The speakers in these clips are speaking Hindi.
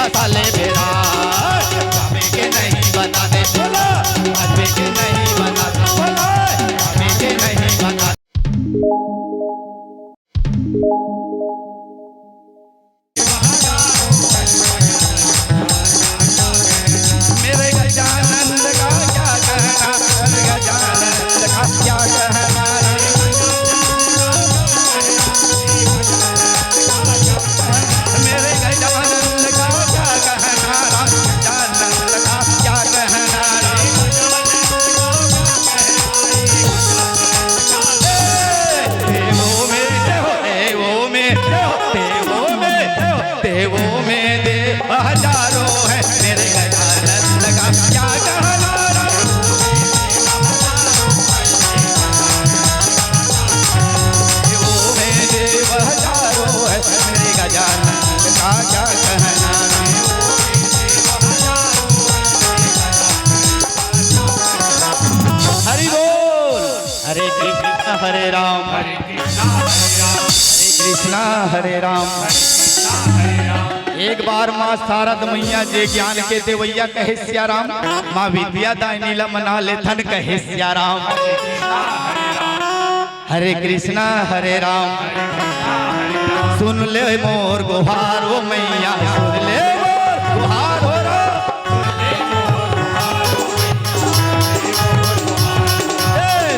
मसाले बेरा हमें के नहीं बताते हमें के नहीं बताते हमें के नहीं बताते। मेरे गजानंद का क्या कहना गजानंद का क्या कहना मेरे गजानंद का क्या कहना गजानंद का क्या कहना देवों में देव हजारों है मेरे गजानंद का क्या कहना देवों में देव हजारों है मेरे गजानंद का क्या कहना। हरि बोल। हरे कृष्णा हरे राम हरे कृष्णा हरे राम। एक बार माँ शारद मैया जे ज्ञान के देवैया कहे सियाराम माँ विद्या दायनी ला मना ले थन कहे सियाराम। हरे कृष्णा हरे राम सुन ले मोर गुहार वो मैया सुन ले मोर गुहार हो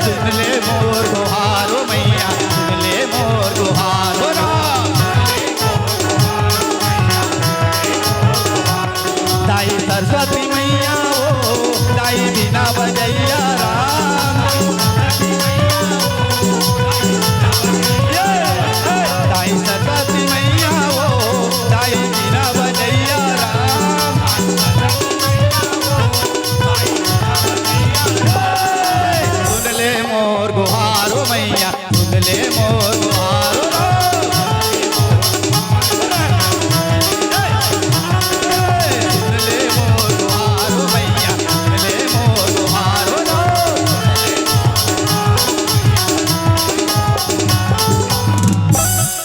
सुन ले मोर गुहार वो मैया सुन ले मोर गुहार हो दाई सरस्वती मैया ओ दाई बिना बजैया राम दाई सरस्वती मैया ओ दाई बिना बजैया राम सुन ले मोर गुहार ओ मैया सुन ले मोर गुहार ओ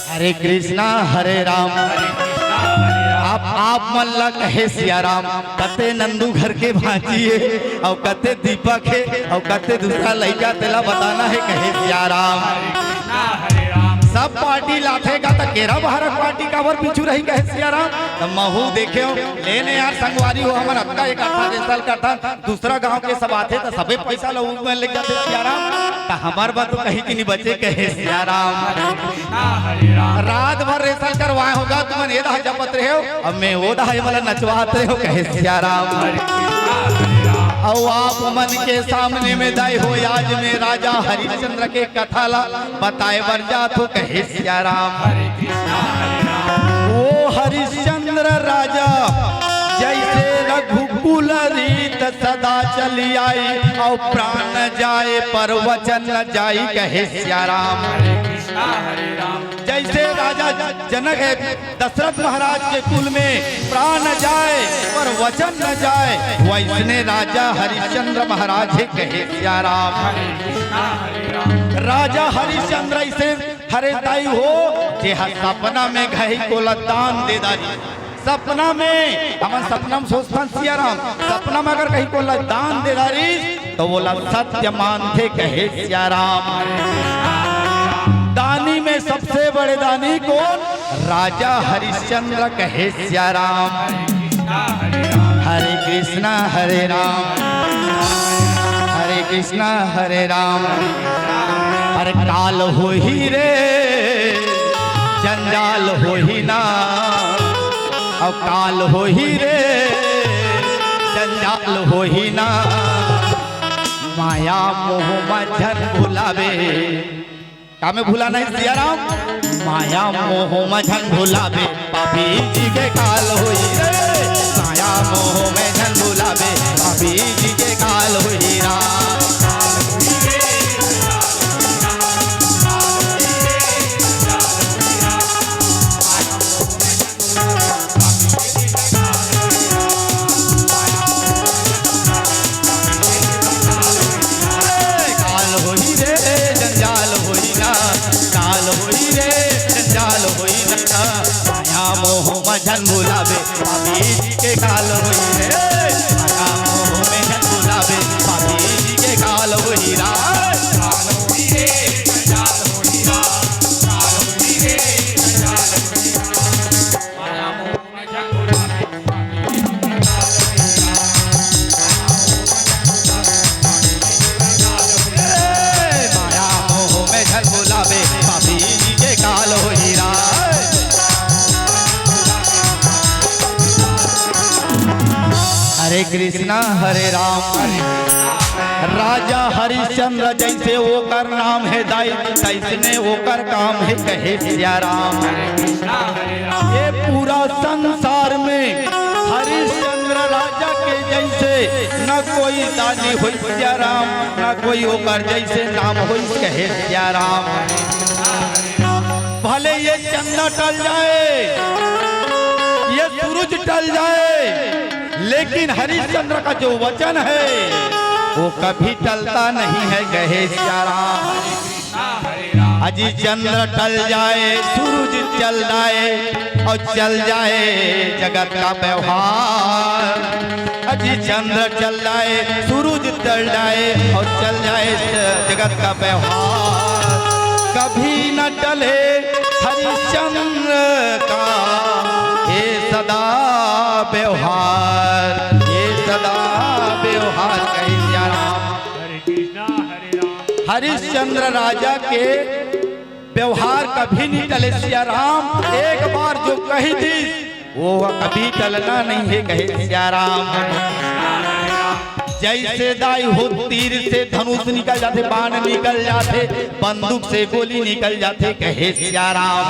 हरे कृष्णा हरे राम। आप मन ला कहे सियाराम कते नंदू घर के भांजिए और कते दीपक है और कते दूसरा लड़का तेला बताना है कहे सियाराम। सब पार्टी लाथेगा तो केरा भारत पार्टी का वर पीछू रही कहे सियाराम। तो महू देखे हो लेने यार संगवारी हो हमारा अक्का एक 18 साल का था दूसरा गांव के सब आते तो सबे पैसा लो में लग जाते सियाराम। तो हमार बात तो कहीं की नहीं बचे कहे सियाराम। रात भर रेसल करवाए होगा तुम ये दा जपत रहे हो अब मैं वो दा वाला नचवाते हो कहे सियाराम। और आप मन के सामने में दाई हो आज में राजा हरिश्चंद्र के कथा ला बताए बर जात हो कहे सियाराम। ओ हरिश्चंद्र राजा जैसे रघुकुल रीत सदा चली आई और प्राण जाए पर वचन न जाई कहे सियाराम। जैसे राजा जनक है दशरथ महाराज के कुल में प्राण जाए पर वचन न जाए वैसने राजा हरिश्चंद्र महाराज कहे सियाराम। राजा हरिश्चंद्र ऐसे हरे दाई हो जे सपना में घई को दान दे दारी सपना में हम सपना में सोचता सियाराम सपना में अगर कहीं को दान दे दारी तो वो सत्य मानते कहे सियाराम। दानी में सबसे बड़े दानी कौन राजा हरिश्चंद्र कहे सियाराम। हरे कृष्णा हरे राम हरे कृष्णा हरे राम। अरे काल हो ही रे जंजाल हो ही ना और काल हो ही रे जंजाल हो ही ना माया मोह मझन भुलावे का में भूला नहीं सियाराम। माया मोह मझन भुलावे पापी जी के काल होई रे माया मोह मझन भुलावे पापी जी के काल होई राम। मोह मझन बुलावे पापी जी के काल होई रे माया मोह में जन बुलावे पापी जी के काल होई रा काल होई रे काल होई रा काल होई रे काल होई रा माया मोह में जन बुलावे पापी जी के काल होई रा हरे कृष्णा हरे राम राजा हरिश्चंद्र जैसे वो कर नाम है दाई तैसने वो कर काम है कहे सिया राम ये पूरा संसार में हरिश्चंद्र राजा के जैसे न कोई दानी हो सिया राम न कोई ओकर जैसे नाम हो कहे सिया राम भले ये चंदा टल जाए ये सूरज टल जाए लेकिन हरिश्चंद्र का जो वचन है वो कभी टलता नहीं है कहे सिया राम अजी चंद्र टल जाए सूरज चल जाए और चल जाए जगत का व्यवहार अजी चंद्र चल जाए सूरज चल जाए और चल जाए जगत का व्यवहार कभी न टले हरिश्चंद्र का ये सदा व्यवहार ये सदा व्यवहार कहे सिया राम हरिश्चंद्र राजा के व्यवहार कभी नहीं टले सिया राम एक बार जो कही थी वो कभी टलना नहीं है कहे सिया राम जैसे दाई हो तीर से धनुष निकल जाते बाण निकल जाते बंदूक से गोली निकल जाते कहे सिया राम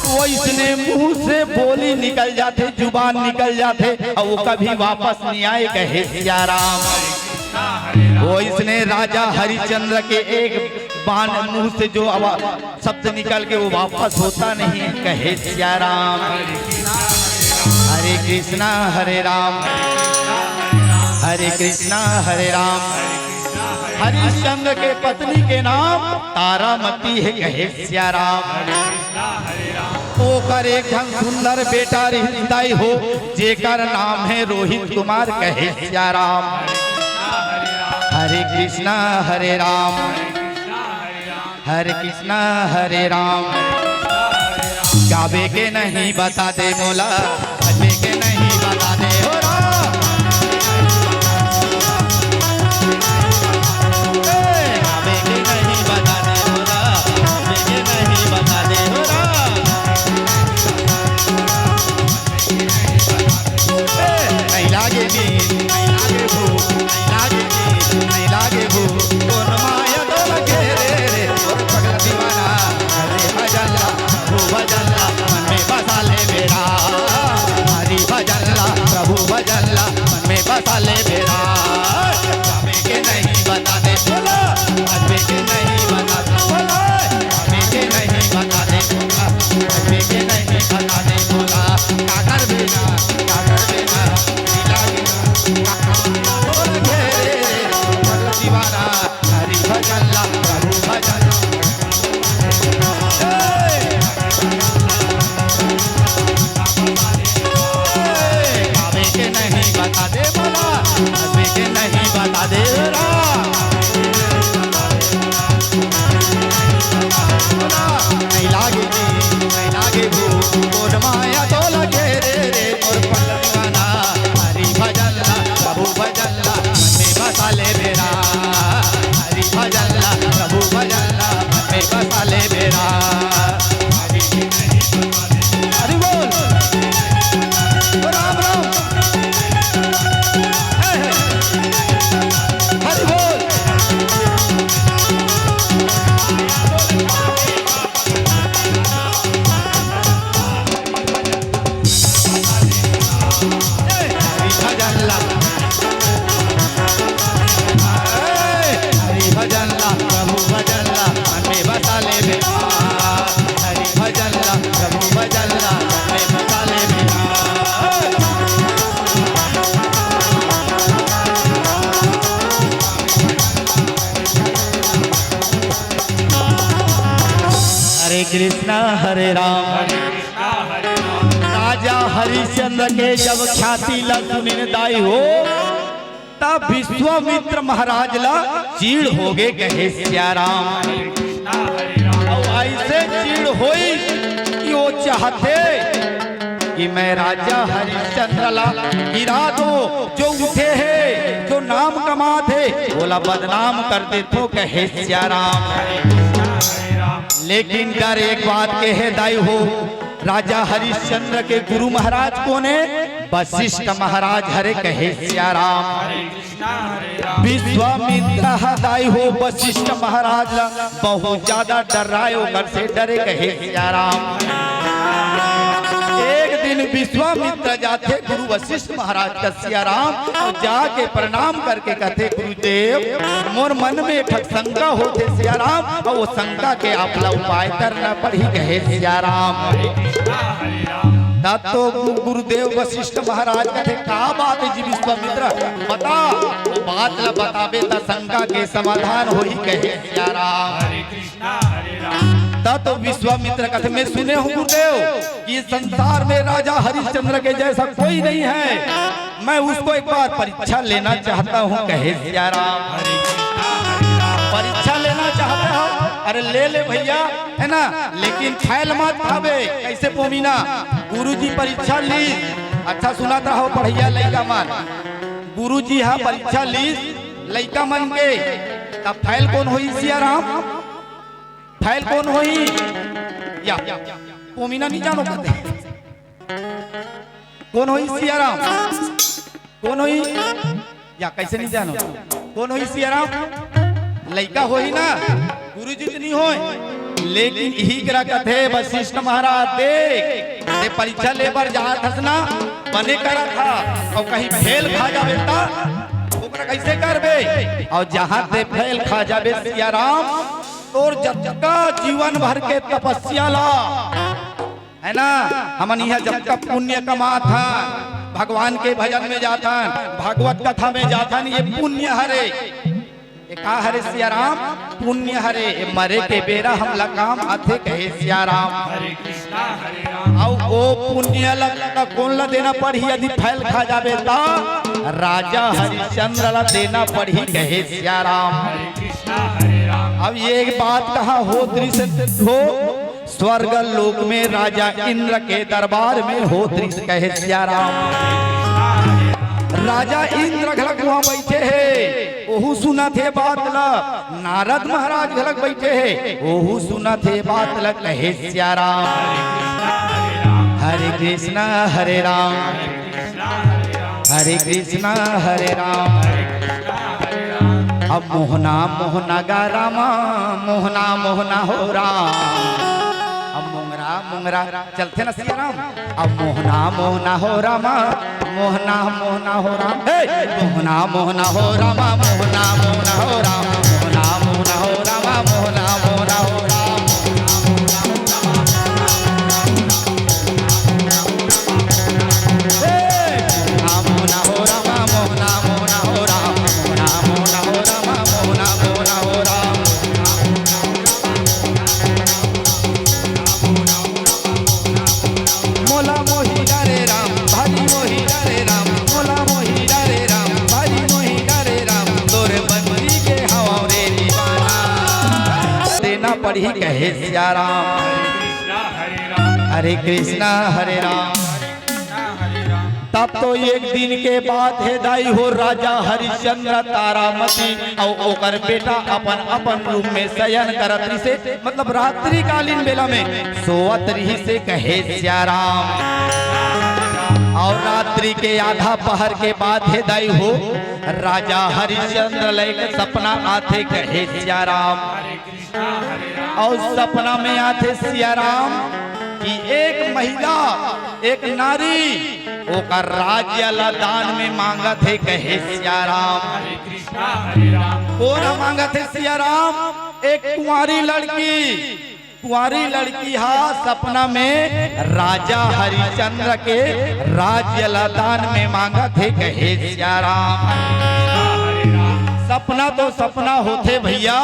वो इसने मुंह से बोली निकल जाते जुबान निकल जाते और वो कभी वापस नहीं आए कहे सिया राम वो इसने राजा हरिश्चंद्र के एक बाण मुंह से जो शब्द निकल के वो वापस होता नहीं कहे सिया राम हरे कृष्णा हरे राम हरे कृष्णा हरे राम हरिश्चंद्र के पत्नी के नाम तारामती है कहे सिया राम ओ कर एक जन सुंदर बेटा हृदय हो जेकर नाम है रोहित कुमार कहे सिया राम हरे कृष्णा हरे राम हरे कृष्णा हरे राम गावे के नहीं बता दे मोला बजे के नहीं बता दे हो राम गावे के नहीं बता दे मोला बजे के नहीं बता दे हो राम नहीं लागे नींद नहीं लागे भूख नहीं लागे नींद नहीं लागे भूख कौन माया तो लगे रे पगला दीवाना हरे भजला प्रभु भजला मन में बसा ले मेरा हरि भजला प्रभु भजला मन में बसा ले मेरा हमें के नहीं बता दे बोला हमें के नहीं बता दे बोला हमें के नहीं बता दे बोला हमें के नहीं बता दे बोला काकर बिना दीवाना हरि भजला प्रभु भजला कावे के नहीं बता दे बोला कावे के नहीं बता दे नहीं लागे नहीं लागे भूख माया तो लगे रे और पलवाना हरि भजला प्रभु भजला मन में बसा ले मेरा हरि भजला प्रभु भजला मन में बसा ले मेरा हरि बोल राम राम हरि बोल हरि भजला प्रभु भजला मन में बसा ले मेरा हरि भजला प्रभु भजला मन में बसा ले मेरा हरे कृष्णा हरे राम हरिश्चंद्र के जब ख्याति ला सुनिन दाई हो तब विश्वामित्र महाराज ला चीड़ हो गए कहे सियाराम। और ऐसे चीड़ होई कि वो चाहते कि मैं राजा हरिश्चंद्र ला गिरा दो, जो उठे है जो नाम कमाते बोला बदनाम कर दे तो कहे सियाराम। लेकिन कर एक बात कहे दाई हो, राजा हरिश्चंद्र के गुरु महाराज कौन है? वशिष्ठ महाराज हरे कहे सियाराम। विश्वामित्र दाई हो वशिष्ठ महाराज ला बहुत ज्यादा डर रहा है, घर से डरे कहे सियाराम। एक दिन विश्वामित्र जाते गुरु वशिष्ठ महाराज का सियाराम और जाके प्रणाम करके कहते गुरुदेव मोर मन में एक शंका होते सियाराम, और वो शंका के आपला उपाय करना पड़ी कहे सियाराम। तब तो गुरुदेव वशिष्ठ महाराज कहते का बात है जी विश्वामित्र बता, वो बात ला बताबे ता शंका के समाधान हो ही कहे सियाराम। तब तो विश्वामित्र कहते मैं सुने हूँ गुरुदेव कि संसार में राजा हरिश्चंद्र के जैसा कोई नहीं है, मैं उसको एक बार परीक्षा लेना चाहता हूँ कहे सियाराम। परीक्षा लेना चाहते हो? अरे ले ले भैया है ना, लेकिन फैल मत खावे। कैसे पोमीना गुरुजी परीक्षा ली, अच्छा सुनाता हो पढ़ैया लइका मन, गुरुजी हाँ परीक्षा ली लइका मन के, तब फैल कौन होई सियाराम? फैल कौन होई या पोमीना नहीं जानो कहते कौन होई सियाराम? कौन होई या कैसे नहीं जानो कौन होई सियाराम? लइका होई ना, गुरुजी तो नहीं होई। लेकिन यही करा कहते वशिष्ठ महाराज दे परीक्षा ले बार जहाँ थसना बने करा था और कहीं फेल खा जावे ता ओकरा कैसे करबे, और जहाँ ते फेल खा जावे सियाराम तोर जब का जीवन भर के तपस्या ला है ना, हमन यहाँ जब तक पुण्य कमा था भगवान के भजन में जाता भागवत कथा में जाता ये पुण्य हरे का हरे सियाराम, पुण्य हरे मरे के बेरा हम लगाम आथे कहे सियाराम। और वो पुण्य लगा कौन ला देना पड़ी यदि फैल खा जावे ता राजा हरिश्चंद्र ला देना पड़ी कहे सियाराम। अब ये एक बात कहा हो दृश्य हो स्वर्ग लोक में राजा इंद्र के दरबार में हो दृश्य कहे सियाराम। राजा इंद्र घलक वहाँ बैठे है, ओहू सुना थे बात ला, नारद महाराज घलक बैठे है, ओहू सुना थे बात ला कहे सियाराम। हरे कृष्णा हरे राम हरे कृष्णा हरे राम। अब मोहना मोहना गा रामा मोहना मोहना हो राम। अब मोंगरा मोंगरा चलते ना सियाराम। अब मोहना मोहना हो रामा मोहना मोहना हो राम, मोहना मोहना हो रामा मोहना मोहना हो राम, मोहना मोहना हो रामा मोहना मोहना हो राम। मोहना हो रामा मोहना मोहना हो राम, मोहना मोहना हो रामा मोहना मोहना हो राम। मोला मोही डरे राम भारी मोही डरे राम, मोला मोही डरे राम भारी मोही डरे राम, तोरे बंदी के हवा रे दीवाना देना पड़ी कहे सियाराम। हरे कृष्णा हरे राम। तब तो एक दिन के बाद है दाई हो राजा हरिश्चंद्र तारामती और ओकर बेटा अपन अपन रूम में शयन करत रही से, मतलब रात्रि कालीन बेला में सोवत रही से कहे सियाराम। और रात्रि के आधा पहर के बाद है दाई हो राजा हरिश्चंद्र लेके सपना आते कहे सियाराम। और सपना में आते सियाराम कि एक महिला एक नारी ओकर राज्य ला दान में मांगत है कहे सियाराम। कौन मांगत है सियाराम? एक कुंवारी लड़की हा सपना में राजा हरिश्चंद्र के राज्य ला दान में मांगत है कहे सियाराम। सपना तो सपना होते भैया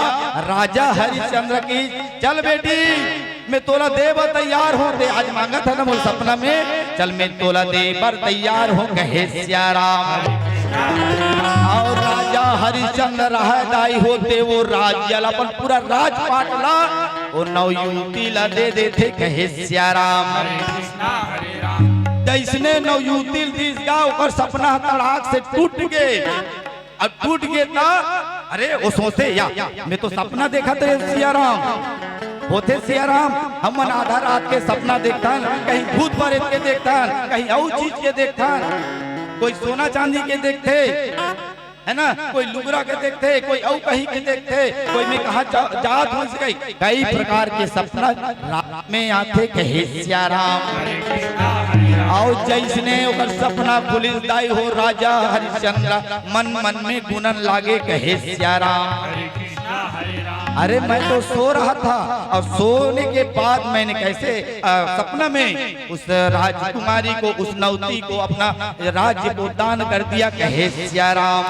राजा हरिश्चंद्र की, चल बेटी मैं तोला देव तैयार होते आज मांगा था ना मोर सपना में, चल मैं तोला दे पर तैयार हो कहे सिया राम। और राजा हरिश्चंद्र रह दाई होते वो राज्य अपन पूरा राजपाट ला वो नवयुवती ला दे देते कहे सिया राम। जैसने नवयुवती दिस गा ओकर सपना तड़ाक से टूट गए। अब टूट गए ना, अरे वो सोचते या मैं तो सपना देखा थे सिया राम होते सिया राम। हम आधा रात के सपना देखता कहीं भूत प्रेत के देखता कहीं और चीज के देखता कोई सोना चांदी के देखते है ना, कोई लुगरा के देखते कोई और कहीं के देखते कोई में कहा जात हो गई कई प्रकार के सपना रात में आते कहे सिया राम। और जैसने ओकर सपना पुलिस दाई हो राजा हरिश्चंद्र मन मन में गुनन लागे कहे सिया राम। अरे मैं तो सो रहा था और सोने के बाद मैंने कैसे सपना में उस राजकुमारी को उस नवती को अपना राज्य को दान कर दिया कहे सिया राम।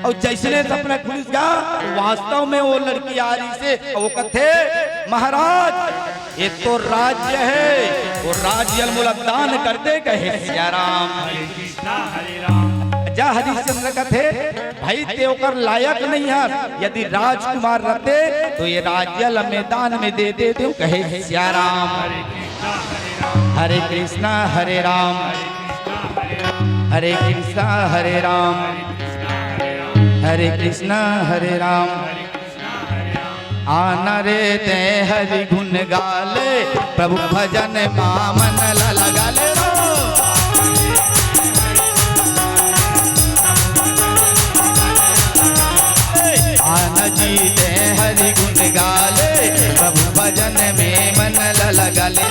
और जैसे सपना खुल गया वास्तव में वो लड़की आ रही से वो कथे महाराज ये तो राज्य है वो राज्य मूल दान करते कहे सिया राम। जा हरिश्चंद्र कथे भाई ते ओकर लायक नहीं है, यदि राजकुमार रहते तो ये राज्य मैदान में दे देते कहे सिया राम। हरे कृष्णा हरे राम हरे कृष्णा हरे राम हरे कृष्णा हरे राम। आना रे ते हरि गुण गाले प्रभु भजन मामन लगा ले। आना जी ते हरि गुण गाले प्रभु भजन में मन लगा ले।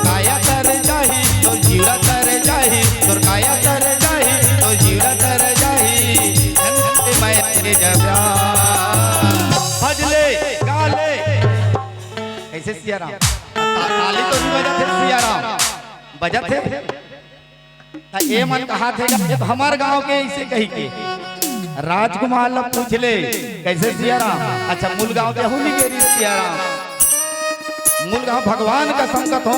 काया तर जाही तो जीरा तर जाही काया तर जाही तो जीरा तर जाही मैं जब भजले गाले कैसे सिया राम। ताली तो नहीं बजा थे सिया राम बजा थे ये मन कहा थे ये तो हमारे गांव के ऐसे कही के राजकुमार लोग पूछ ले कैसे सिया राम। अच्छा मूल गांव के हूँ नहीं सिया राम मूल गांव भगवान का संकट हो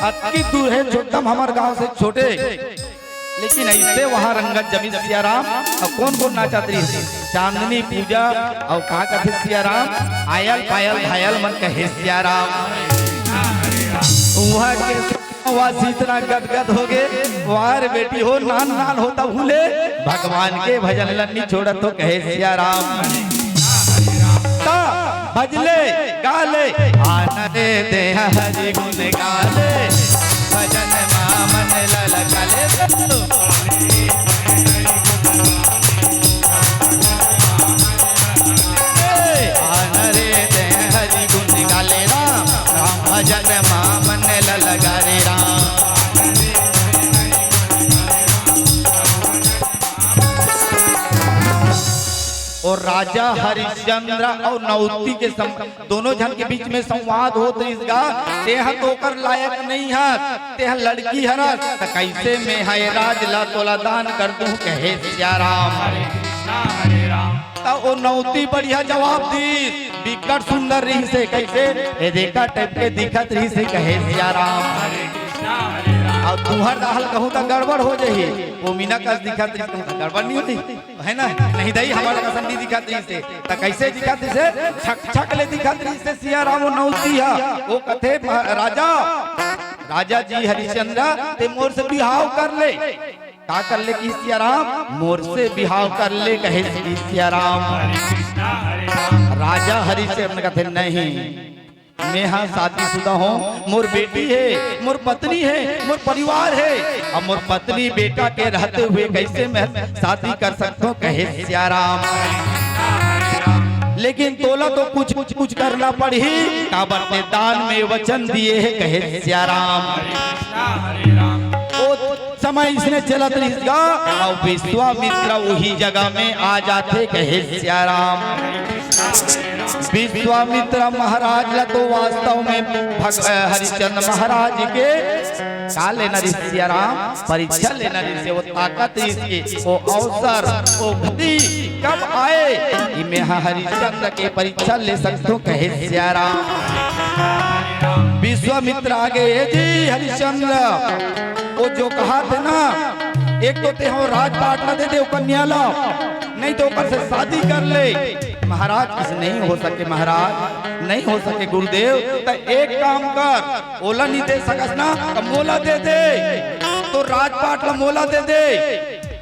अति दूर है छोटम हमारे गांव से छोटे लेकिन ऐसे वहाँ रंगत जमी सिया राम। और कौन कौन नाचा रही चांदनी पूजा और कहा कथे सिया राम आयल पायल घायल मन कहे सिया राम। वहाँ के वासी इतना गदगद हो गए वार बेटी हो नान नान होता भूले भगवान के भजन लन्नी छोड़ तो कहे सिया राम। भजले गाले आना रे दे हरि गुण गाले भजन मामन लगा ले। आना रे दे हरि गुण गाले राम राम भजन मामन लगा रे राम। और राजा हरिश्चंद्र और नवती के दोनों जन के बीच में संवाद हो तो इसका तेह तो कर लायक नहीं है तेह लड़की है ना तो कैसे में है राज ला तोला दान कर दूं कहे सिया राम। तो वो नवती बढ़िया जवाब दी बिकट सुंदर रही से कैसे ए देखा टाइप के दिखत रही से कहे सिया राम। और तुहर दाल कहूँ तो गड़बड़ हो जाही वो मीना का दिखा गड़बड़ नहीं होती है ना नहीं दही हमारा कसम नहीं दिखा से तो कैसे दिखा से छक छक ले दिखा से सिया राम नौती है वो कथे राजा राजा जी हरिश्चंद्र ते मोर से बिहाव कर ले का कर ले कि सिया राम मोर से बिहाव कर ले कहे सिया राम। राजा हरिश्चंद्र कथे नहीं मैं हाँ शादीशुदा हूँ मोर बेटी है मोर पत्नी है मोर परिवार है और मोर पत्नी बेटा के रहते हुए कैसे मैं शादी कर सकता हूँ कहे सिया राम। लेकिन तोला तो कुछ करना पड़ी का बरते दान में वचन दिए है कहे सिया राम। समय इसने चलत रहा और विश्वामित्र वही जगह में आ जाते कहे सिया राम। विश्वामित्र महाराज ला तो वास्तव में हरिश्चंद्र महाराज के का लेना सिया राम परीक्षा लेना से वो ताकत इसकी वो अवसर वो गति कब आए में हरिश्चंद्र के परीक्षा ले सकते हो कहे सिया राम। विश्वामित्र आगे जी हरिश्चंद्र वो जो कहा थे ना, एक तो ते हो राजपाट न दे दे कन्या ला, नहीं तो ऊपर से शादी कर ले। महाराज किस नहीं हो सके, महाराज नहीं हो सके गुरुदेव। तो एक काम कर, ओला नहीं दे सकस ना तो मोला दे दे, तो राजपाट ला मोला दे दे,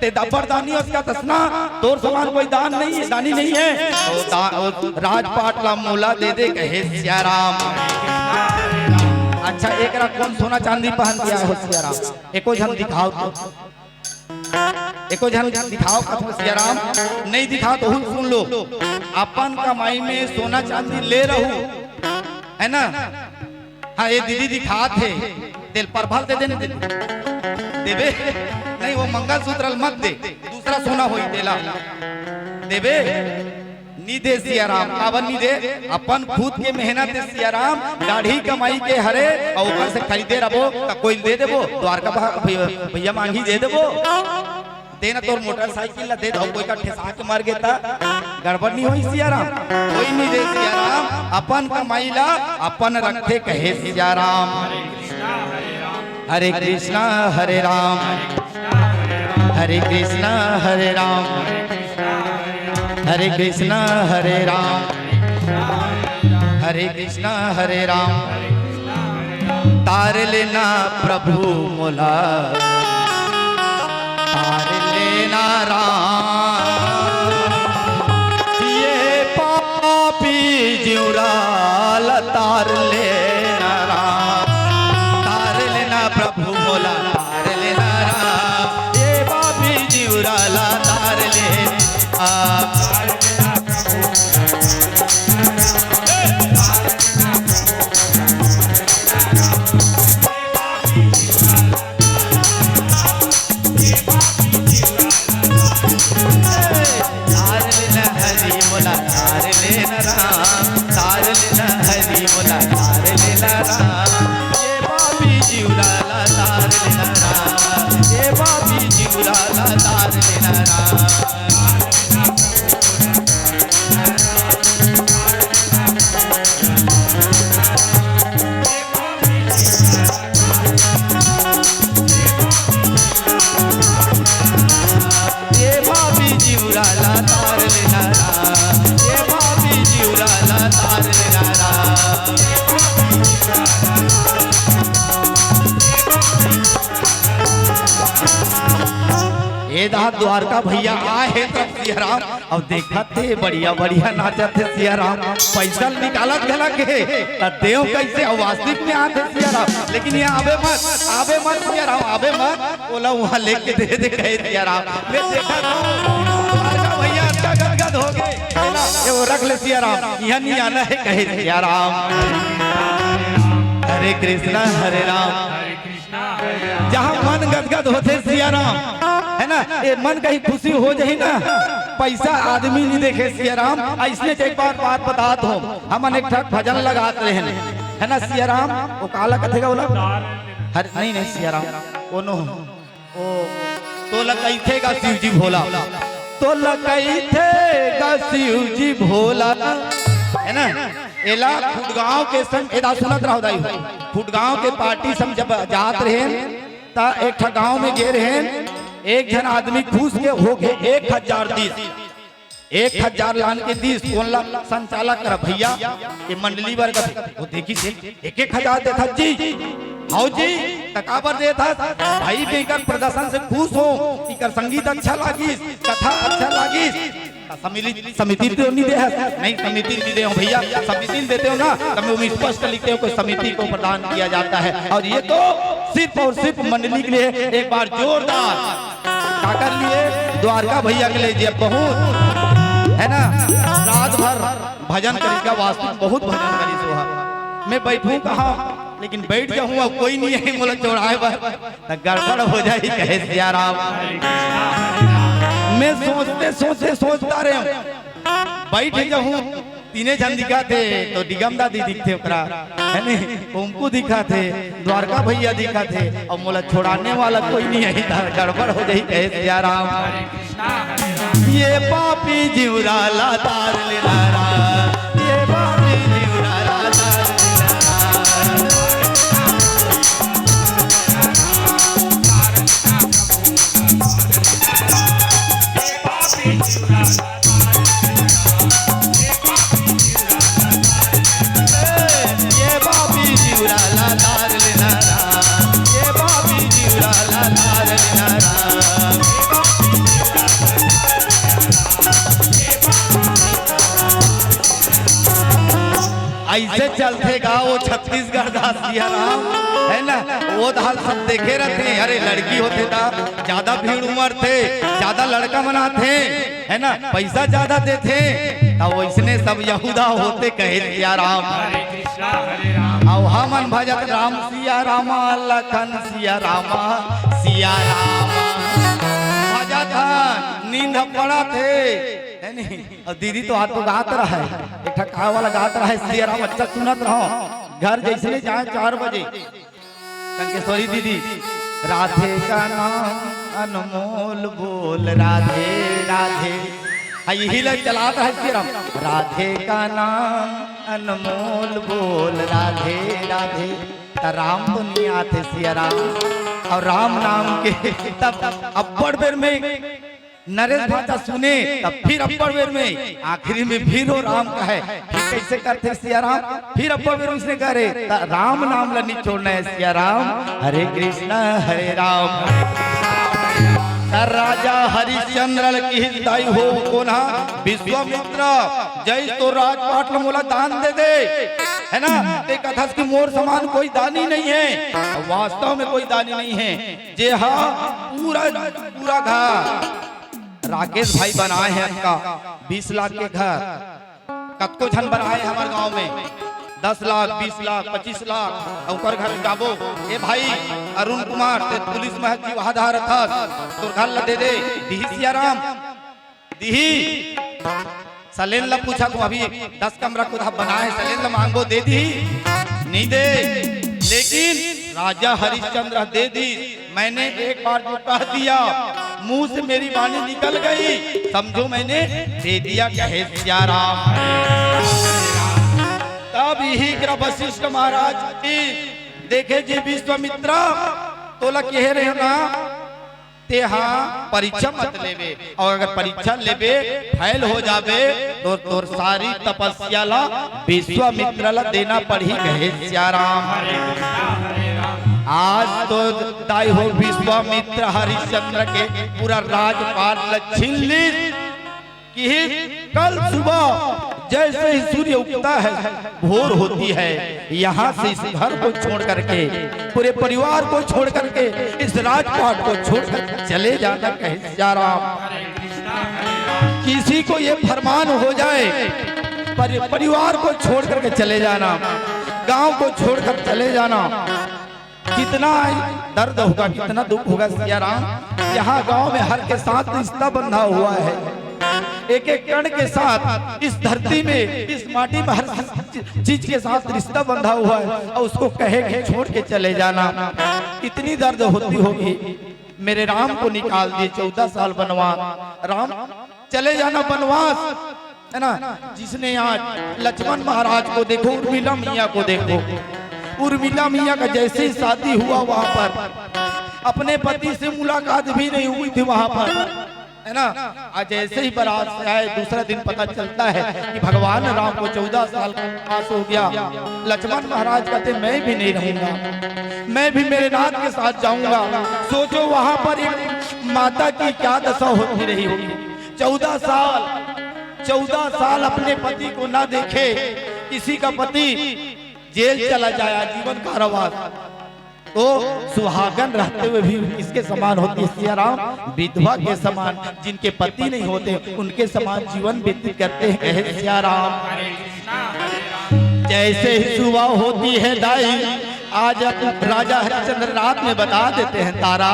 ते दफरदानी उसका तसना तोर समान कोई दान नहीं है, दानी नहीं है, तो राजपाट ला मोला दे दे कहे सिया राम। अच्छा एक कौन सोना चांदी पहन दिया हो सिया राम, एको झन दिखाओ तो, एको झन दिखाओ कथम सिया राम। नहीं दिखाओ तो सुन लो, अपन कमाई में सोना चांदी ले रहू है ना। हाँ ये दीदी दिखा थे, तेल पर भल दे देने देवे नहीं, वो मंगलसूत्र मत दे, दूसरा सोना होई देला देवे नी दे सिया राम। कावन नी दे, अपन खुद के मेहनत दे सिया राम, दाढ़ी कमाई के हरे और ऊपर से खरीदे रहो तो कोई दे देबो, द्वारका भैया मांगी दे देबो, देना तोर मोटरसाइकिल ला दे दो, कोई का ठेसा के मर गया गड़बड़ नहीं होई सिया राम, कोई नहीं दे सिया राम। अपन कमाई ला अपन रखे कहे सिया राम। हरे कृष्णा हरे राम, हरे कृष्णा हरे राम, हरे कृष्णा हरे राम, हरे कृष्णा हरे राम। तार लेना प्रभु मोला, तार लेना राम, ये पापी जिउराल तार लेना राम, तार लेना प्रभु मोला, तार लेना राम, ये पापी जिउराल तार लेना आप। द्वारका भैया आए सिया राम, अब देखा थे बढ़िया बढ़िया नाचा थे सिया राम, पैसा निकालत गला के देव कैसे वास्तविक में आते सिया राम। लेकिन यहाँ आवे मत सिया राम, आवे मत, बोला वहाँ लेके दे दे कहे सिया राम। मैं देखा द्वारका भैया अच्छा गदगद हो गए, वो रख ले सिया राम, यहाँ नहीं आना है कहे सिया राम। हरे कृष्णा हरे राम, जहाँ मन गदगद होते सिया राम है ना, ये मन कहीं खुशी हो जाए ना, पैसा आदमी नहीं देखे सिया राम। इसलिए एक बात बता दो, हम एक ठक भजन लगाते हैं है ना सिया राम, वो काला कथेगा बोला हर नहीं सिया राम, कोनो ओ तो लकई थेगा शिव जी भोला, तो लकई थेगा शिव जी भोला है ना। एला फुटगांव के संग एदा सुनत रहो दाई, फुटगांव के पार्टी सम जब जात रहे ता एक ठा गांव में गे रहे, एक जन आदमी घूस के हो गए 1000 दीस, 1000 लान के दीस कौन ला संचालक कर भैया ये मंडली वर्ग वो देखी से 1000 देता जी, हाउ जी तकाबर देता भाई बेकर प्रदर्शन से खुश हो, इकर संगीत अच्छा लागी, कथा अच्छा लागी, समिति तो नहीं दे नहीं, समिति नहीं दे हो भैया, समिति देते हो ना तो मैं स्पष्ट लिखते हो कोई समिति को प्रदान किया जाता है। और ये तो सिर्फ और सिर्फ मंडली के लिए एक बार जोरदार कर लिए, द्वारका भैया के लिए बहुत है ना, रात भर भजन करेगा, वास्तविक बहुत भजन करी सोहा। मैं बैठूं कहाँ, लेकिन बैठ जाऊंगा कोई नहीं है मोला चौड़ाए पर गड़बड़ हो जाए कहे सिया राम। मैं सोचता रहे बैठ जाऊं, तीने जन दिखा थे, तो दिगम दादी दिखते है नहीं, उनको दिखा थे, द्वारका भैया दिखा थे, और मोला छोड़ाने वाला कोई नहीं है, गड़बड़ हो जाए कहे सिया राम। ये पापी जीवराला तार लेना रा, ये पापी जीवराला तार लेना रा। ये पापी जीवराला तार लेना रा, ये पापी जीवराला तार लेना रा। ऐसे चलते गा वो छत्तीसगढ़ दास सिया राम है ना, वो दाल सब देखे रहते। अरे लड़की होते था ज्यादा भीड़ उमर थे, ज्यादा लड़का मनाते है ना, पैसा ज्यादा देते, तब वैसने सब यहूदा होते कहे सिया राम। और हमन भजत राम सिया रामा लखन सिया रामा सिया रामा भजत नींद पड़ा थे नहीं। और दीदी तो हाथ तो गात रहा है, एक ठक्का वाला गात रहा है सिया राम, अच्छा सुनत रहो। घर जैसे जाए 4 बजे कंकेश्वरी दीदी, राधे का नाम अनमोल बोल राधे राधे, यही लग चलाता है सिया राम। राधे का नाम अनमोल बोल राधे राधे, राम तो नहीं आते सिया राम। और राम नाम के तब अब्बड़ बेर में नरेश भाषा सुने, तब फिर अब्बड़ बेर में आखिरी में फिर वो राम का है। फिर कैसे करते सिया राम, फिर अब्बड़ बेर उसने करे राम नाम ला नहीं छोड़ना है सिया राम। हरे कृष्णा हरे राम। राजा हरिश्चंद्र की हिदाई हो कोना विश्वामित्र जय तो राजपाट मोला दान दे दे, है ना। एक कथा की मोर समान कोई दानी नहीं है, वास्तव में कोई दानी नहीं है। जे हाँ पूरा पूरा घर राकेश भाई बनाए हैं उनका 20 लाख के घर, कतको झन बनाए हमारे गांव में 10 लाख 20 लाख 25 लाख। और घर जाबो ए भाई अरुण कुमार ते पुलिस महल की आधार था तो घर ला दे दे दी सिया राम दी। सलेन ला पूछा तो अभी 10 कमरा को बनाए, सलेन ला मांगो दे दी नहीं दे, लेकिन राजा हरिश्चंद्र दे दी। मैंने एक बार जो कह दिया मुंह से मेरी वाणी निकल गई, समझो मैंने दे दिया कहे सिया राम। तब यही वशिष्ठ महाराज की देखे जी विश्वामित्र तोला कह रहे ना ते हाँ परीक्षा मत लेवे, और अगर परीक्षा लेवे फैल हो जावे तो तोर सारी तपस्या ला विश्वामित्र ला देना पड़ी कहे सिया राम। आज तो दाई हो विश्वामित्र हरिश्चंद्र के पूरा राजपाट ला छीन ली कि कल सुबह जैसे ही सूर्य उगता है भोर होती है, यहाँ से इस घर को छोड़ करके पूरे परिवार को छोड़ करके इस राजपाट को छोड़ कर चले जाना कहे सिया राम। किसी को ये फरमान हो जाए परिवार को छोड़ करके चले जाना, गांव को छोड़कर चले जाना, कितना दर्द होगा, कितना दुख होगा सिया राम। यहाँ गांव में हर के साथ रिश्ता बंधा हुआ है, एक एक कण के साथ इस धरती में इस माटी में हर चीज के साथ रिश्ता बंधा हुआ है, और उसको कहे छोड़ के चले जाना कितनी दर्द होती होगी। मेरे राम को निकाल दिए 14 साल बनवास, राम चले जाना बनवास, है ना। जिसने आज लक्ष्मण महाराज को देखो, उर्मिला मियाँ को देखो, उर्मिला मियाँ का जैसे ही शादी हुआ वहां पर अपने पति से मुलाकात भी नहीं हुई थी वहां पर, है ना। आज जैसे ही बारात से आए दूसरा दिन पता चलता है कि भगवान राम को 14 साल का पास हो गया। लक्ष्मण महाराज कहते मैं भी नहीं रहूंगा, मैं भी मेरे नाथ के साथ जाऊंगा। सोचो वहां पर एक माता की क्या दशा होती रही होगी। 14 साल अपने पति को ना देखे, किसी का पति जेल चला जाए जीवन कारावास, तो सुहागन रहते हुए भी किसके समान होती है सिया राम, विधवा के समान, जिनके पति नहीं होते उनके समान जीवन व्यतीत करते हैं कहे सिया राम। जैसे ही सुबह होती है दाई, आज राजा हरिश्चंद्र रात में बता देते हैं तारा,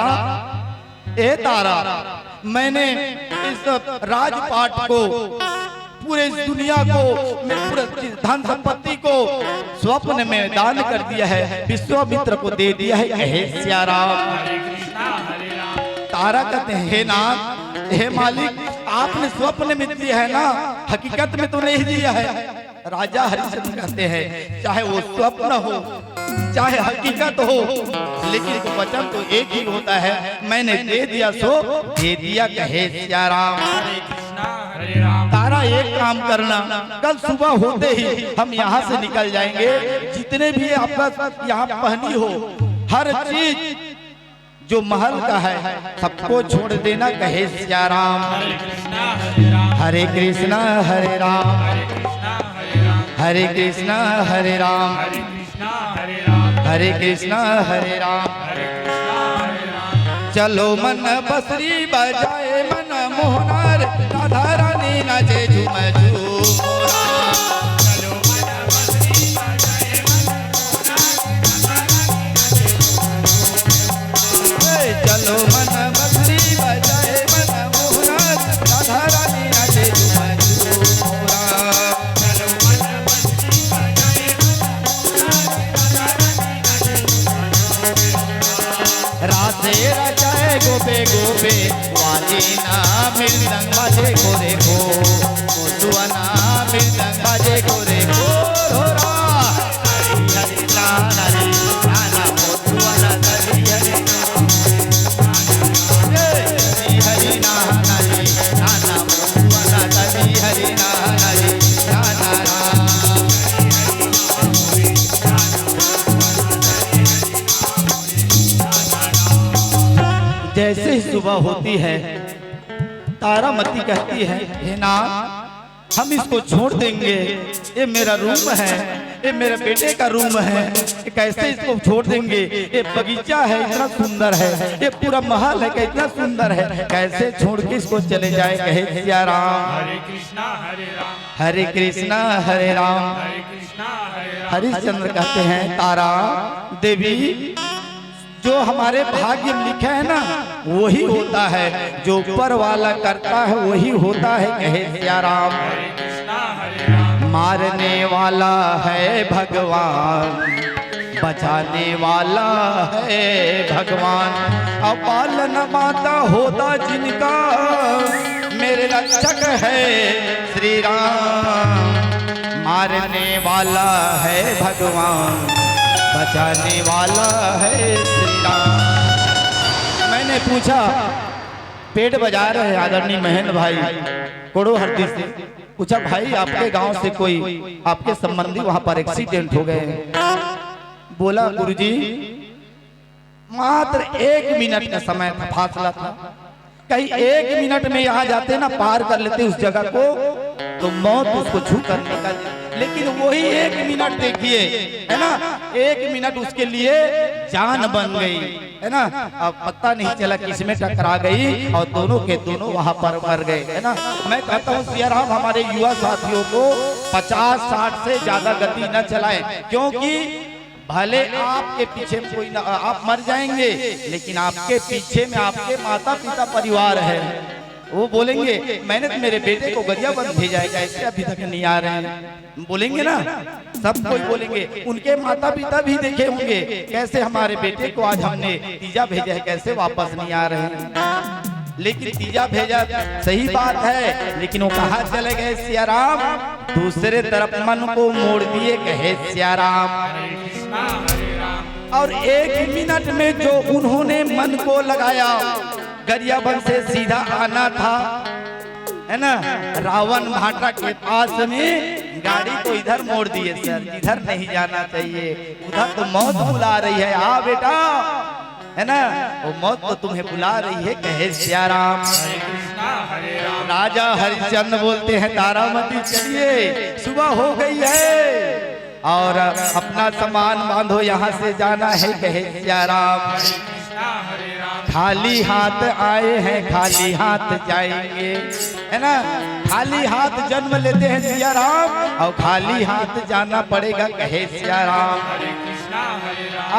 ए तारा मैंने इस राजपाट को पूरे इस दुनिया को पूरे धन संपत्ति को स्वप्न में दान कर दिया है, विश्वामित्र को दे दिया है कहे सिया राम। तारा कहते हैं हे नाथ हे मालिक आपने स्वप्न में दिया है ना, हकीकत में तो नहीं दिया है। राजा हरिश्चंद्र कहते हैं चाहे वो स्वप्न हो चाहे हकीकत हो, लेकिन तो वचन तो एक ही होता है, मैंने दे दिया सो दे दिया, कहे सिया राम। तारा एक काम करना, कल सुबह होते ही हम यहाँ से निकल जाएंगे, जितने भी आपका यहाँ पहनी हो हर चीज जो महल का है सबको छोड़ देना, कहे सिया राम। हरे कृष्णा हरे राम, हरे कृष्णा हरे राम, हरे कृष्णा हरे राम। चलो मन बसरी बजाए मन मोहनार, राधा रानी नाचे झूम झूमोरा। चलो मन बसरी बजाए मन मोहनार, राधा रानी नाचे झूम झूमोरा। राधे राजाए गोपे गोपे वाली ना मृदंग बाजे को देखो, मोजुआना मृदंग बाजे को देखो। रोरा हरि नाना मोजुआना हरि हरि हरि नाना मोजुआना हरि हरि नाना। जैसे ही सुबह होती है तारामती कहती है हे नाथ हम इसको छोड़ देंगे, ये मेरा रूम है, ये मेरे बेटे का रूम है, ये कैसे इसको छोड़ देंगे? ये बगीचा है इतना सुंदर है, ये पूरा महल है इतना सुंदर है, कैसे छोड़ के इसको चले जाए? कहे सिया राम। हरे कृष्णा हरे राम, हरे कृष्णा हरे राम। हरे कृष्णा हरे राम। हरिश्चंद्र कहते हैं तारा देवी जो हमारे भाग्य में लिखा है ना वही होता है, जो ऊपर वाला करता है वही होता है, कहे सिया राम। हरे कृष्णा हरे राम। मारने वाला है भगवान, बचाने वाला है भगवान, और पालन माता होता जिनका मेरे रक्षक है श्री राम। मारने वाला है भगवान, बचाने वाला है श्री राम। मैंने पूछा पेट बजा रहे आदरणीय महेंद्र भाई कोड़ो हरदी से, पूछा भाई आपके गांव से कोई आपके संबंधी वहां पर एक्सीडेंट हो गए? बोला गुरुजी मात्र 1 मिनट का समय था, फासला था, कहीं 1 मिनट में यहाँ जाते ना पार कर लेते उस जगह को तो मौत उसको छू कर निकल, लेकिन वही 1 मिनट देखिए है ना, 1 मिनट उसके लिए जान बन गई है ना। अब पता नहीं चला किसमें टकरा गई और दोनों के दोनों वहां पर मर गए है ना। मैं कहता हूँ सिया राम हमारे युवा साथियों को 50-60 से ज्यादा गति न चलाएं, क्योंकि भले आपके पीछे कोई ना आप मर जाएंगे, लेकिन आपके पीछे में आपके माता पिता परिवार है, वो बोलेंगे मैंने तो मेरे बेटे को गरियाबंद भेजा है, कैसे अभी तक नहीं आ रहे हैं? बोलेंगे ना, सब कोई बोलेंगे। उनके माता पिता भी देखे होंगे कैसे हमारे बेटे को आज हमने तीजा भेजा है, कैसे वापस नहीं आ रहे हैं। लेकिन तीजा भेजा सही बात है, लेकिन वो कहाँ चले गए सिया राम? दूसरे तरफ मन को मोड़ दिए, कहे सिया राम। और 1 मिनट में जो उन्होंने मन को लगाया, गरियाबंद से सीधा आना था है ना, रावण भाटा के पास में गाड़ी तो इधर मोड़ दिए सर, इधर नहीं जाना चाहिए, उधर तो मौत बुला रही है, आ बेटा है ना, वो मौत तो तुम्हें बुला रही है, कहे सिया राम। राजा हरिश्चंद्र बोलते हैं तारामती चलिए सुबह हो गई है और अपना सामान बांधो, यहाँ से जाना है, कहे सिया राम। खाली हाथ आए हैं खाली हाथ जाएंगे है ना, खाली हाथ जन्म लेते हैं सिया राम और खाली हाथ जाना पड़ेगा, कहे सिया राम।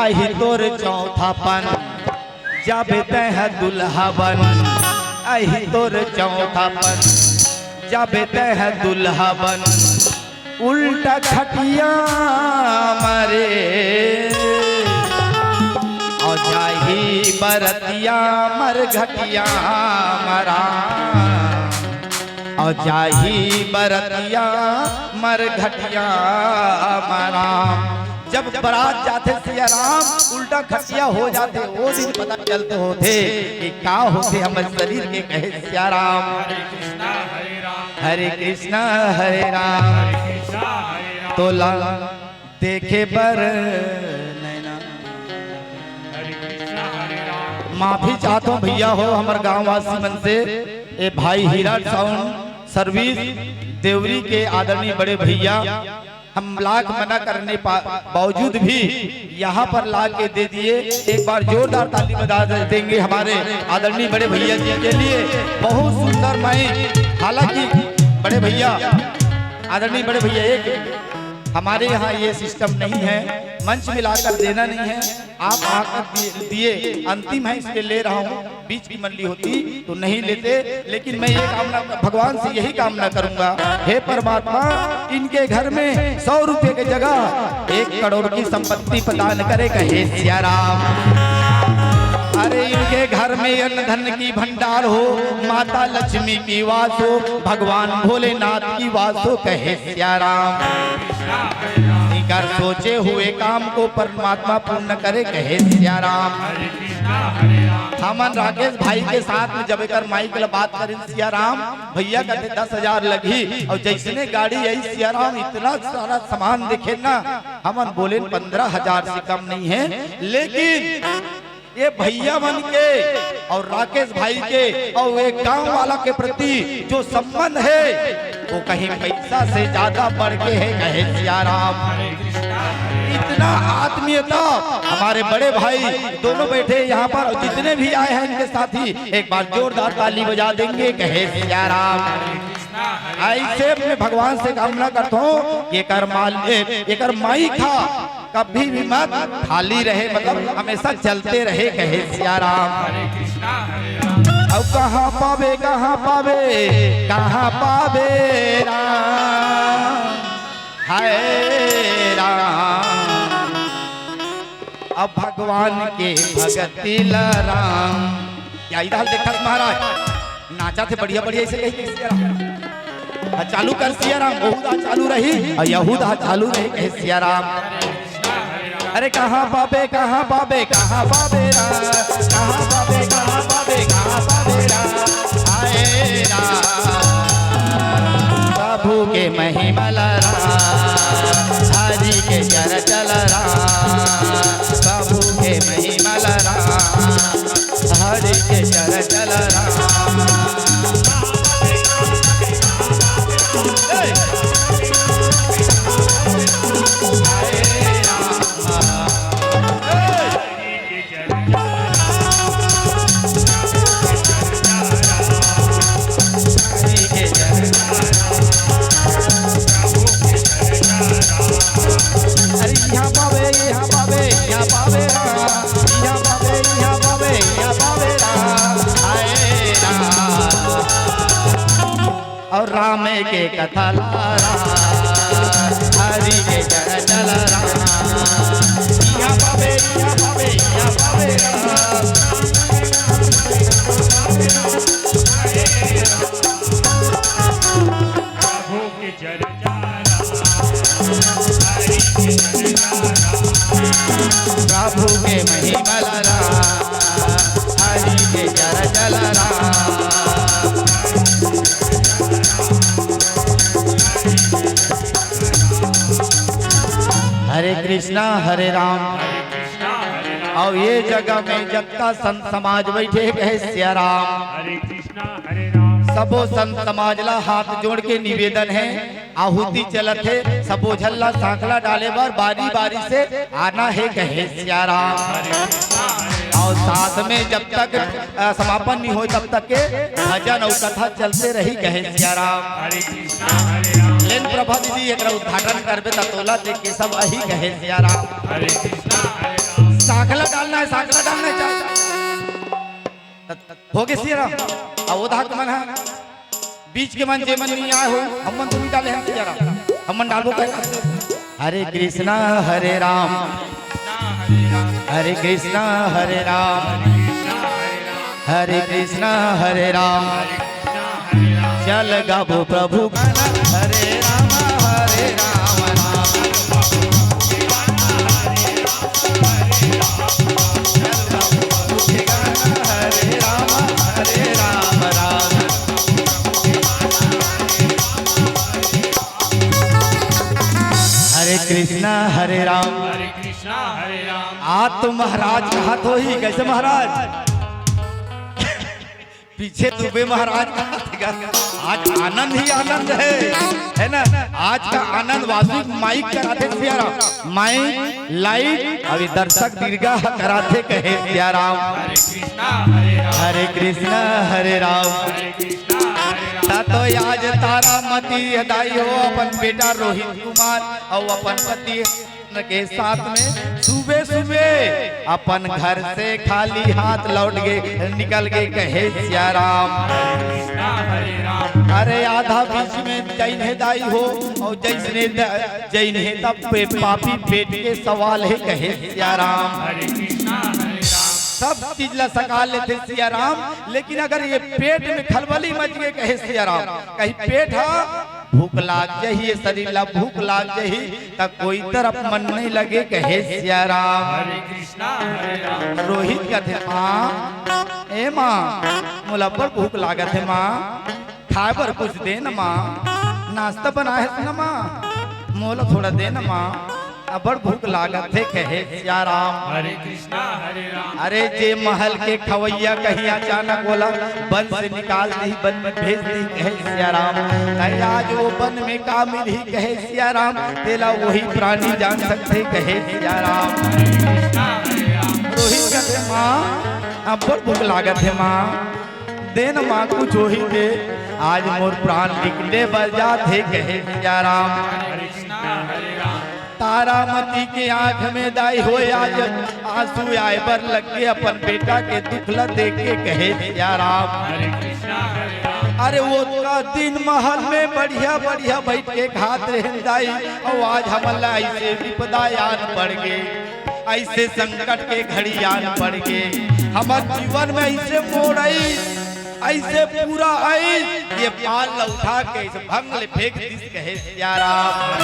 आही तोर चौथापन जब तह दुल्हा बन, आही तोर चौथापन जब तह दुल्हा बन, उल्टा खटिया मरे और जाही बरतिया मर घटिया मरा। और जाही बरतिया मर घटिया मराम। जब बारात जाते सिया राम उल्टा खटिया हो जाते, वो दिन पता चलते होते कि का होते हमारे शरीर के कहे सिया राम। हरे कृष्णा हरे राम हरे कृष्णा हरे राम। हरे कृष्णा हरे राम तोला देखे पर नैना। हरे कृष्णा हरे राम। माफी चाहता हूँ भैया हो हमारे गाँव वासी मन से, ए भाई हीरा साउंड सर्विस देवरी के आदरणीय बड़े भैया, हम लाख मना करने बावजूद भी यहाँ पर ला के दे दिए। एक बार जोरदार ताली बजा देंगे हमारे आदरणीय बड़े भैया जी के लिए। बहुत सुंदर माई, हालांकि बड़े भैया आदरणीय बड़े भैया एक हमारे यहाँ ये सिस्टम नहीं है, मंच में लाकर देना नहीं है, आप आकर दिए अंतिम है इसलिए ले रहा हूँ। बीच की मंडली होती तो नहीं लेते, लेकिन मैं ये कामना भगवान से यही कामना करूंगा, हे परमात्मा इनके घर में 100 रुपए की जगह 1 करोड़ की संपत्ति प्रदान करे कहे सिया राम। अरे इनके घर में अन्न धन की भंडार हो, माता लक्ष्मी की वास हो, भगवान भोलेनाथ की वास हो कहे सिया राम। कर सोचे हुए काम को परमात्मा पूर्ण करे कहे सिया राम। हमन राकेश भाई के साथ में जब कर माइक बात करें सिया राम, भैया कहते 10,000 लगी, और जैसने गाड़ी आई सिया राम इतना सारा सामान देखे ना, हमन बोले 15,000 से कम नहीं है। लेकिन ये भैया मन के और राकेश भाई के और एक गांव वाला के प्रति जो संबंध है वो कहीं पैसा से ज्यादा बढ़ के है कहे सिया राम। इतना आत्मीयता हमारे बड़े भाई दोनों बैठे यहाँ पर, और जितने भी आए हैं इनके साथी एक बार जोरदार ताली बजा देंगे कहे सिया राम। ऐसे मैं भगवान से कामना करता हूँ कि एक माई खा कभी भी मत खाली रहे, मतलब हमेशा चलते रहे कहे सिया राम। अब कहाँ पावे कहाँ पावे कहाँ पावे राम, हाय राम। अब भगवान के भगती राम। क्या इधर देखा महाराज नाचा थे बढ़िया बढ़िया ऐसे कही सिया राम। चालू कर सिया राम, बहुधा चालू रही और यहूदा चालू रही कहे सिया राम। अरे कहाँ पावे कहाँ पावे कहाँ पावे राम, कहाँ पावे कहाँ पावे कहाँ पावे राम, हाय राम। प्रभु के महिमल राम, हरि के चर चल राम, प्रभु के महिमल राम, हरि के चर चल राम। और राम के कथा लारा, हरि के जय चल राम, यहाँ पावे यहाँ पावे यहाँ पावे राम। प्रभु के जय हरि के जय प्रभु के महिमल राम, हरि के जय चल राम। हरे कृष्णा हरे राम। और ये जगह में जब का संत समाज बैठे कहे सिया राम। हरे कृष्णा हरे राम। सबो संत समाज ला हाथ जोड़ के निवेदन है, आहुति चलत है, सबो झल्ला सांखला डाले बार बारी बारी से आना है कहे सिया राम। और साथ में जब तक समापन नहीं हो तब तक के भजन और कथा चलते रही कहे सिया राम। हरे कृष्णा हरे राम। लेन प्रभा दीदी एक उद्घाटन करबे तोला देख के सब अही कहे सिया राम। हरे कृष्णा हरे राम। सांखला डालना है, सांखला डालना है, हो गए सिया राम। और वो धाक मन है बीच के मन जे मन नहीं आए हो हम मन तुम डाले हैं सिया राम, हम मन डालबो कहे। हरे कृष्णा हरे राम, हरे कृष्णा हरे राम, हरे कृष्णा हरे राम। चल गाबो प्रभु गाना हरे राम राम हरे राम राम। हरे कृष्णा हरे राम। हरे कृष्णा हरे राम। आज तो महाराज कहा तो ही कैसे महाराज पीछे दुबे महाराज कहा थे। आज आनंद ही आनंद है ना। आज का आनंद वास्तविक माइक कराते सियाराम, माइक लाइट अभी दर्शक दीर्घा कराते कहे सियाराम। हरे कृष्णा हरे राम। हरे कृष्णा हरे राम। हरे कृष्णा हरे राम। तो आज तारामती दाई हो अपन बेटा रोहित कुमार और अपन पति के साथ में सुबह सुबह अपन घर से खाली हाथ लौट गए निकल गए कहे सियाराम। हरे कृष्णा हरे राम। अरे आधा बीच में जैन है दाई हो और जैसने जैन है तब पे पापी पेट के सवाल है कहे सियाराम। हरे कृष्णा हरे राम। सब चीज ला सका लेते सियाराम, लेकिन अगर ये पेट में खलबली मच गए कहे सियाराम, कहीं पेट हा भूख लाग जाही शरीर ला भूख लाग जाही तब कोई तरफ मन नहीं लगे कहे सियाराम। हरे कृष्णा हरे राम। रोहित कहते माँ ए माँ मोला बड़ भूख लागत है माँ, खाए पर कुछ दे न माँ, नाश्ता बनाए न माँ, मोला थोड़ा दे न माँ, बड़ भूख लागत है कहे सियाराम। हरे कृष्णा हरे राम। अरे जे महल के खवैया कहीं अचानक बोला वन से निकाल दी वन में भेज दी कहे सियाराम। आज वो वन में का मिली कहे सियाराम, तेला वही प्राणी जान सकते कहे सियाराम। हरे कृष्णा हरे राम। रोहित कहते माँ अब बड़ भूख लागत है माँ, दे न माँ कुछ वही दे, आज मोर प्राण निकले बजा थे कहे सियाराम। हरे कृष्णा हरे राम। तारामती के आंख में दाई हो आज आंसू आए बर लग के अपन बेटा के दुखला देख के कहे सियाराम। हरे कृष्णा हरे राम। अरे वो का दिन महल में बढ़िया बढ़िया बैठ के खात रहे दाई और आज हमला ऐसे विपदा आन पड़ गए, ऐसे संकट के घड़ी आन पड़ गए, हमारे जीवन में ऐसे मोड़ आई ऐसे पूरा आई ये पाल उठा के इस भंग ले फेंक दिस कहे सियाराम।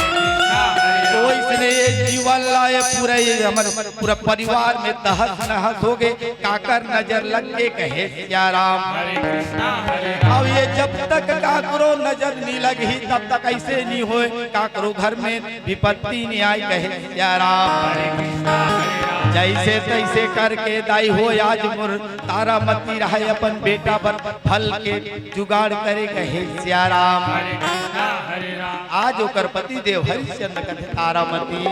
तो इसने ये जीवन लाए पूरा ये हमारे पूरा परिवार में तहस नहस हो गए, काकर नजर लग के कहे सियाराम। हरे कृष्णा हरे राम। अब ये जब तक काकरो नजर नहीं लगी तब तक ऐसे नहीं होए, काकरो घर में विपत्ति नहीं आई कहे सियाराम। हरे कृष्णा हरे राम। जैसे तैसे करके दाई हो आज मोर तारामती रहे अपन बेटा पर फल के जुगाड़ करे कहे सियाराम। हरे कृष्णा हरे राम। आज ओकर पति देव हरिश्चंद्र कथे तारामती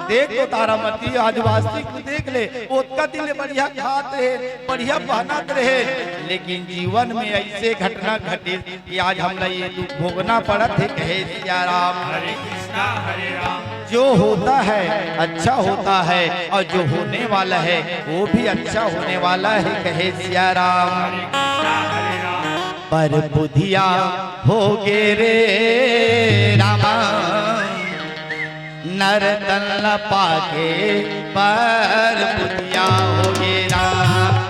देख तो तारामती आज वास्तविक देख ले ओका दिल बढ़िया खात रहे बढ़िया पहनत रहे, लेकिन जीवन में ऐसे घटना घटे कि आज हमला ये दुख भोगना पड़त है कहे सियाराम। हरे कृष्णा हरे राम। जो होता है अच्छा होता है और जो होने वाला है वो भी अच्छा होने वाला है कहे सियाराम। हरे कृष्णा हरे राम। पर बुधिया हो गे रे रामा नर तन पाके पर बुधिया हो गे राम,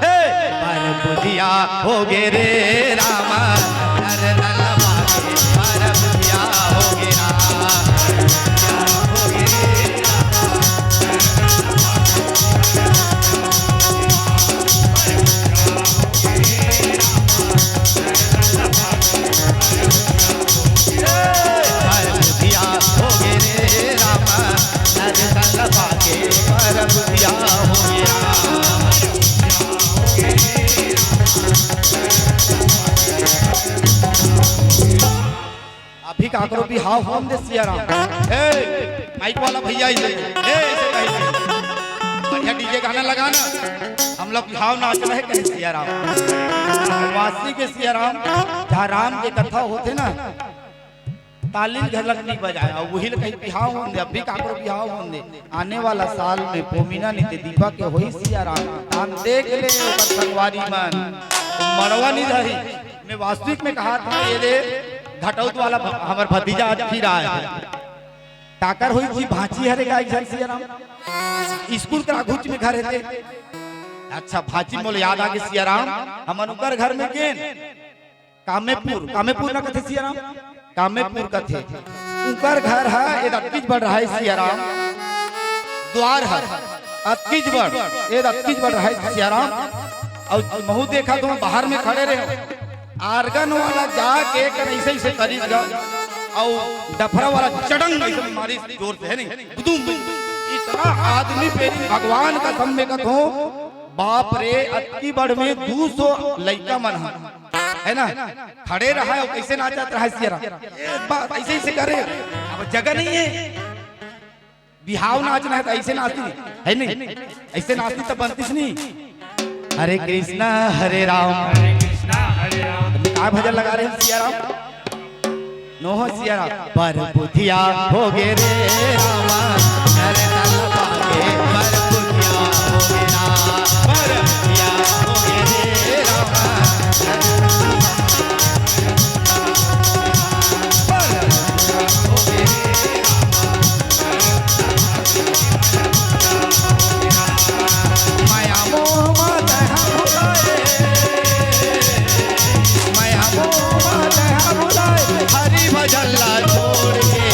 पर बुधिया हो गे रे रामा नर तन पाके पर बुधिया हो गे राम। अभी काकरो भी हाव होम दे सियाराम। ए माइक वाला भैया इसे ऐसे कहिए बढ़िया डीजे गाना लगाना, हम लोग हाव नाच रहे कहे सियाराम। वासी के सियाराम जहाँ राम के कथा होते ना ताली झलक नहीं बजाया और वही कहीं बिहाव होंगे, अभी काकरो बिहाव होंगे आने वाला साल में पोमीना नहीं दीपा के होई सियाराम। हम देख ले संगवारी मन मरवा नहीं रही। मैं वास्तविक में कहा था ये रे घटौत वाला हमार भतीजा आज फिर आया है काकर हुई थी भांची हरे का एक सियाराम स्कूल का घुच में घर रहते। अच्छा भांची मोल याद आ गए सियाराम हमन उकर घर में केन कामेपुर ना कथे सियाराम कामेपुर कथे उनकर घर है ये अत्किज बढ़ रहा है सियाराम द्वार है अत्किज बढ़ रहा है सियाराम और महू देखा तो बाहर में खड़े रहे आर्गन वाला जाके ऐसे ऐसे करी और डफरा वाला चढ़ंग ऐसे मारी जोर से है नहीं बुदुम इतना आदमी पे भगवान का सम में कथो बाप रे अत्की बढ़ में 200 लड़का मन है ना खड़े रहा है और कैसे नाचत रहा है सियाराम ऐसे ऐसे करे अब जगह नहीं है बिहाव नाचना है तो ऐसे नाचती है नहीं ऐसे नाचती तो बनतीस नहीं हरे कृष्णा हरे राम क्या भजन लगा रहे हैं सियाराम नो हो सियाराम पर बुधिया हो गे रे रामा हरे तलवा के पर बुधिया हो गे ना पर बुधिया हो गे रे रामा भजल्ला छोड़ के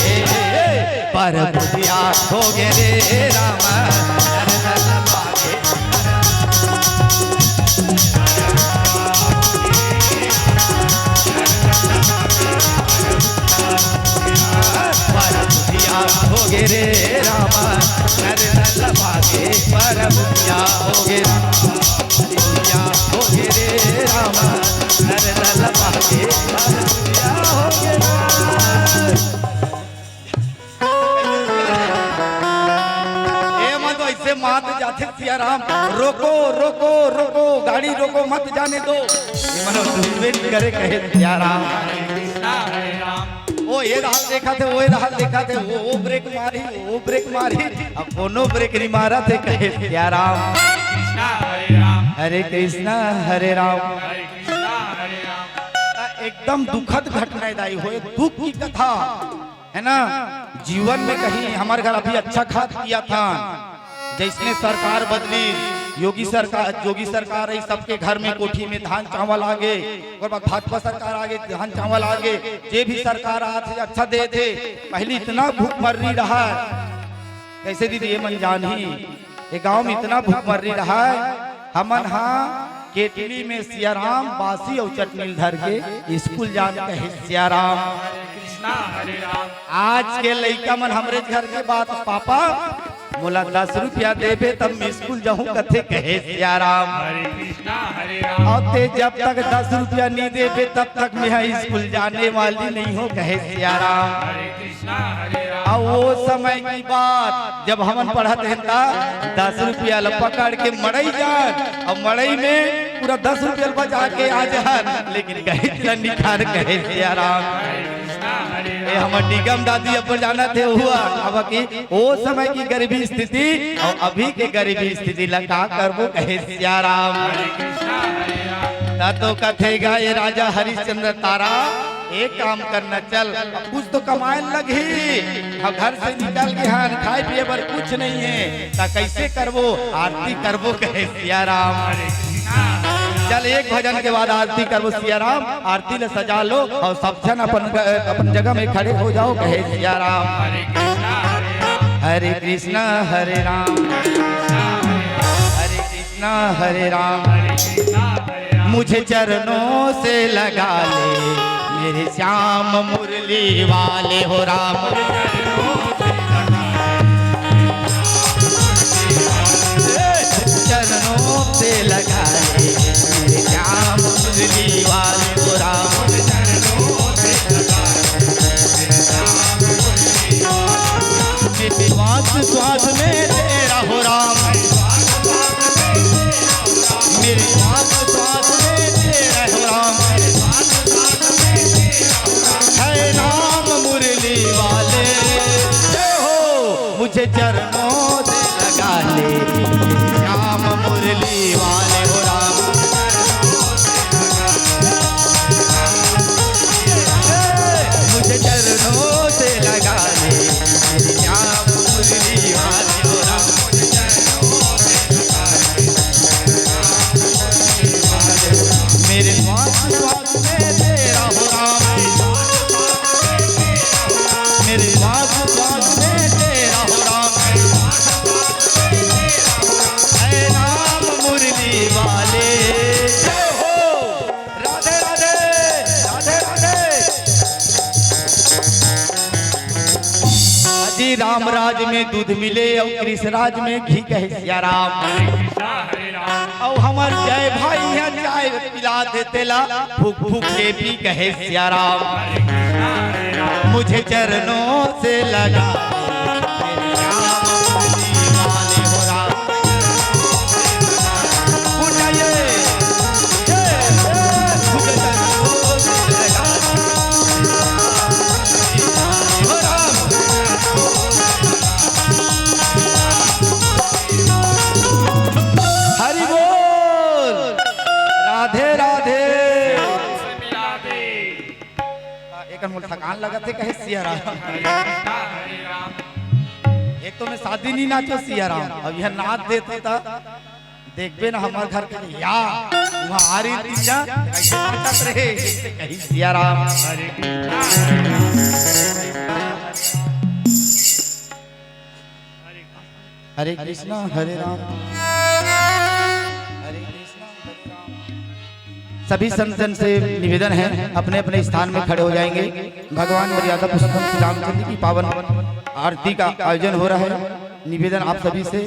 पर बुधिया हो गे रे रामा पर बुधिया हो गे रे रामा नर नल भागे पर बुधिया हो गे बुधिया हो गे रे रामा नर नल भागे पर बुधिया हो गे मात जाते सियाराम रोको रोको रोको गाड़ी रोको मत जाने दो मनो करे कहे सियाराम ओ ये राह देखा थे वो राह देखा थे वो ब्रेक मारी अब कोनो ब्रेक नहीं मारा थे कहे सियाराम हरे कृष्णा हरे राम एकदम दुखद घटना दाई हुए दुख की कथा है ना जीवन में कहीं हमारे घर अभी अच्छा खाद किया था जैसने सरकार बदली योगी सरकार है सबके घर में कोठी में धान चावल आगे और बाद भाजपा सरकार आगे धान चावल आगे जे भी सरकार आते अच्छा दे थे पहले इतना भूखमरी रहा कैसे दीदी ये मन जान ही ये गांव में इतना भूखमरी रहा हमन हाँ केटली में सियाराम बासी और चटनी धर के स्कूल जान कहे सियाराम आज के लड़का मन हमरे घर के बात पापा मोला 10 रुपया देबे तब मैं स्कूल जाऊं कथे कहे सियाराम और ते जब तक 10 रुपया नहीं देबे तब तक मैं स्कूल जाने वाली नहीं हो कहे सियाराम और वो समय की बात जब हमन पढ़त हैं 10 रुपया पकड़ के मड़ई जान और मड़ई में पूरा 10 रुपया बचा के आ जान लेकिन कहे निखार कहे सियाराम हमर निगम दादी अपन जाना थे हुआ अब की वो समय की गरीबी स्थिति और अभी के गरीबी स्थिति लगा करबो कहे सियाराम तो कथेगा ये राजा हरिश्चंद्र तारा एक काम करना चल कुछ तो कमाए लगी अब घर से निकल के हाँ खाए पिए पर कुछ नहीं है तो कैसे करबो आरती करबो कहे सियाराम चल एक भजन के बाद आरती करो सियाराम आरती ले सजा लो और सब जन अपन जगह में खड़े हो जाओ कहे सियाराम हरे कृष्णा हरे राम हरे कृष्णा हरे राम मुझे चरणों से लगा ले मेरे श्याम मुरली वाले हो राम चरणों से लगा ले श्याम मुरली वाले हो राम श्वास श्वास में तेरा हो राम मेरे श्वास श्वास में तेरा हो राम है नाम मुरली वाले हो मुझे चरणों से लगा ले श्याम मुरली वाले हो राम मुझे चरणों से लगा ले श्याम मुरली वाले हो राम मेरे श्वास श्वास में तेरा श्री राम राज में दूध मिले और कृष्ण राज में घी कहे सिया राम। कृष्णा हरे राम। और हमार जय भाई यहाँ चाय पिला देते ला फूक फूक के भी कहे सिया राम। कृष्णा हरे राम। मुझे चरणों से लगा थकान लगा थे कहे सिया राम। कृष्णा हरे राम। एक तो मैं शादी नहीं नाचो सिया राम, अब यह नाच देते था देखबे ना हमारे घर के या वहाँ आ रही थी जा कैसे नाचत रहे कहीं सिया राम। हरे कृष्णा हरे राम। हरे कृष्णा हरे राम। सभी संतजन से निवेदन है अपने अपने स्थान में खड़े हो जाएंगे। भगवान मर्यादा पुरुषोत्तम श्री रामचंद्र की पावन आरती का आयोजन हो रहा है। निवेदन आप सभी से